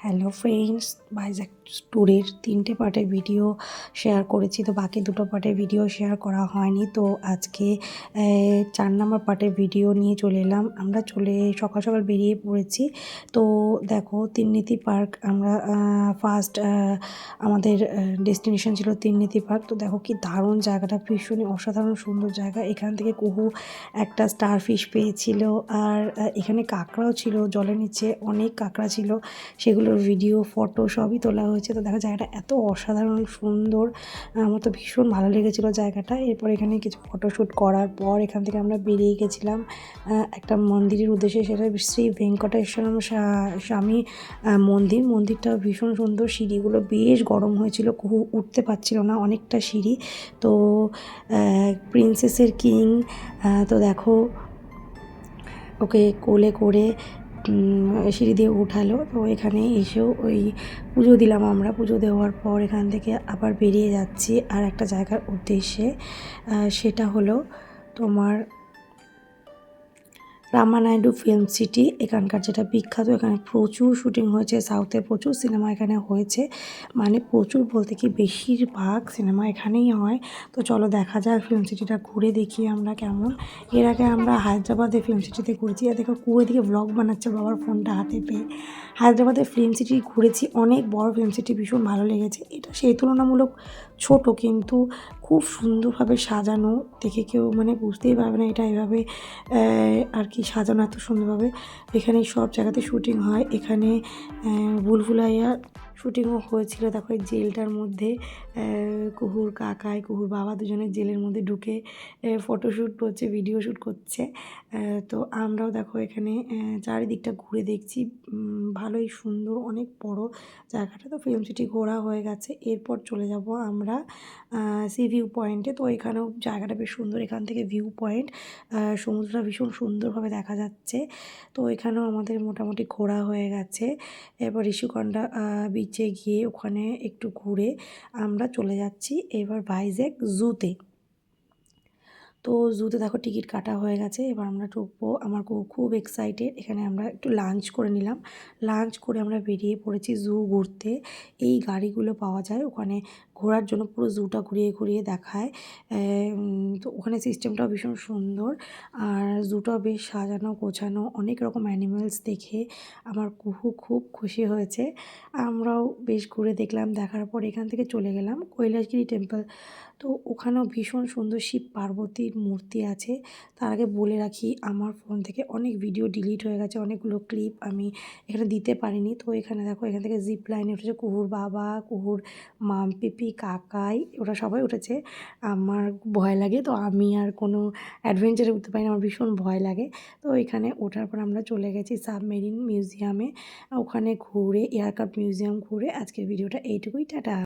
Hello friends, Vizag ট্যুরের 3টে পার্টের ভিডিও শেয়ার করেছি, তো বাকি 2টো পার্টের ভিডিও শেয়ার করা হয়নি। তো আজকে 4 নম্বর পার্টের ভিডিও নিয়ে চলে এলাম। আমরা সকাল সকাল বেরিয়ে পড়েছি। তো দেখো তিননীতি পার্ক, আমরা ফার্স্ট আমাদের ডেস্টিনেশন ছিল তিননীতি পার্ক। তো দেখো কি দারুণ জায়গাটা, ভীষণই অসাধারণ সুন্দর জায়গা। এখান থেকে কুহু একটা স্টার ফিশ পেয়েছিল, আর এখানে কাঁকড়াও ছিল, জলের নিচে অনেক কাঁকড়া ছিল, সেগুলোর ভিডিও ফটো সবই তোলা হয়েছে। তো দেখো জায়গাটা এত অসাধারণ সুন্দর, আমার তো ভীষণ ভালো লেগেছিলো জায়গাটা। এরপর এখানে কিছু ফটোশ্যুট করার পর এখান থেকে আমরা বেরিয়ে গেছিলাম একটা মন্দিরের উদ্দেশ্যে। সেটা শ্রী ভেঙ্কটেশ্বরম স্বামী মন্দিরটা ভীষণ সুন্দর। সিঁড়িগুলো বেশ গরম হয়েছিল, কুহু উঠতে পারছিল না, অনেকটা সিঁড়ি। তো প্রিন্সেসের কিং, তো দেখো ওকে কোলে করে সিঁড়ি দিয়ে উঠালো। তো এখানে এসেও ওই পুজো দিলাম আমরা। পুজো দেওয়ার পর এখান থেকে আবার বেরিয়ে যাচ্ছি আর একটা জায়গার উদ্দেশ্যে। সেটা হলো তোমার রামানাইডু ফিল্ম সিটি। এখানকার যেটা বিখ্যাত, এখানে প্রচুর শুটিং হয়েছে, সাউথে প্রচুর সিনেমা এখানে হয়েছে, মানে প্রচুর বলতে কি বেশিরভাগ সিনেমা এখানেই হয়। তো চলো দেখা যাক ফিল্ম সিটিটা ঘুরে দেখি আমরা কেমন। এর আগে আমরা হায়দ্রাবাদে ফিল্ম সিটিতে ঘুরেছি। আর দেখো কুয়ে দিকে ব্লগ বানাচ্ছে বাবার ফোনটা হাতে পেয়ে। হায়দ্রাবাদে ফিল্ম সিটি ঘুরেছি, অনেক বড় ফিল্ম সিটি, ভীষণ ভালো লেগেছে। এটা সেই তুলনামূলক ছোট, কিন্তু খুব সুন্দরভাবে সাজানো, দেখে কেউ মানে বুঝতেই পারবে না এটা এভাবে আর কি সাজানো এত সুন্দরভাবে। এখানে সব জায়গাতে শুটিং হয়। এখানে ভুলভুলাইয়া শুটিংও হয়েছিল। দেখো এই জেলটার মধ্যে কুহুর কাকাই কুহুর বাবা দুজনে জেলের মধ্যে ঢুকে ফটোশ্যুট করছে, ভিডিও শ্যুট করছে। তো আমরাও দেখো এখানে চারিদিকটা ঘুরে দেখছি, ভালোই সুন্দর, অনেক বড় জায়গাটা। তো ফিল্ম সিটি ঘোরা হয়ে গেছে। এরপর চলে যাব আমরা সি ভিউ পয়েন্টে। তো এখানেও জায়গাটা বেশ সুন্দর, এখান থেকে ভিউ পয়েন্ট, সমুদ্রটা ভীষণ সুন্দরভাবে দেখা যাচ্ছে। তো এখানেও আমাদের মোটামুটি ঘোরা হয়ে গেছে। এরপর ঋষিকন্যা বিচে গিয়ে ওখানে একটু ঘুরে আমরা চলে যাচ্ছি এবার ভাইজ্যাক জুতে। তো জুতে দেখো টিকিট কাটা হয়ে গেছে, এবার আমরা ঢুকবো। আমার খুব এক্সাইটেড। এখানে আমরা একটু লাঞ্চ করে নিলাম। লাঞ্চ করে আমরা বেরিয়ে পড়েছি জু ঘুরতে। এই গাড়িগুলো পাওয়া যায় ওখানে ঘোরার জন্য, পুরো জুটা ঘুরিয়ে ঘুরিয়ে দেখায়। তো ওখানে সিস্টেমটাও ভীষণ সুন্দর, আর জুটাও বেশ সাজানো গোছানো, অনেক রকম অ্যানিমেলস দেখে আমার কুহু খুব খুশি হয়েছে। আমরাও বেশ ঘুরে দেখলাম। দেখার পর এখান থেকে চলে গেলাম কৈলাসগিরি টেম্পল। তো ওখানেও ভীষণ সুন্দর শিব পার্বতীর মূর্তি আছে। তার আগে বলে রাখি, আমার ফোন থেকে অনেক ভিডিও ডিলিট হয়ে গেছে, অনেকগুলো ক্লিপ আমি এখানে দিতে পারিনি। তো এখানে দেখো এখান থেকে জিপ লাইনে উঠেছে কুহুর বাবা, কুহুর মাম পিপি, কাকাই, ওরা সবাই উঠেছে। আমার ভয় লাগে, তো আমি আর কোনো অ্যাডভেঞ্চারে উঠতে পারি না, আমার ভীষণ ভয় লাগে। তো এখানে ওঠার পর আমরা চলে গেছি সাবমেরিন মিউজিয়ামে। ওখানে ঘুরে এয়ারক্রাফট মিউজিয়াম ঘুরে আজকের ভিডিওটা এইটুকুই। টাটা।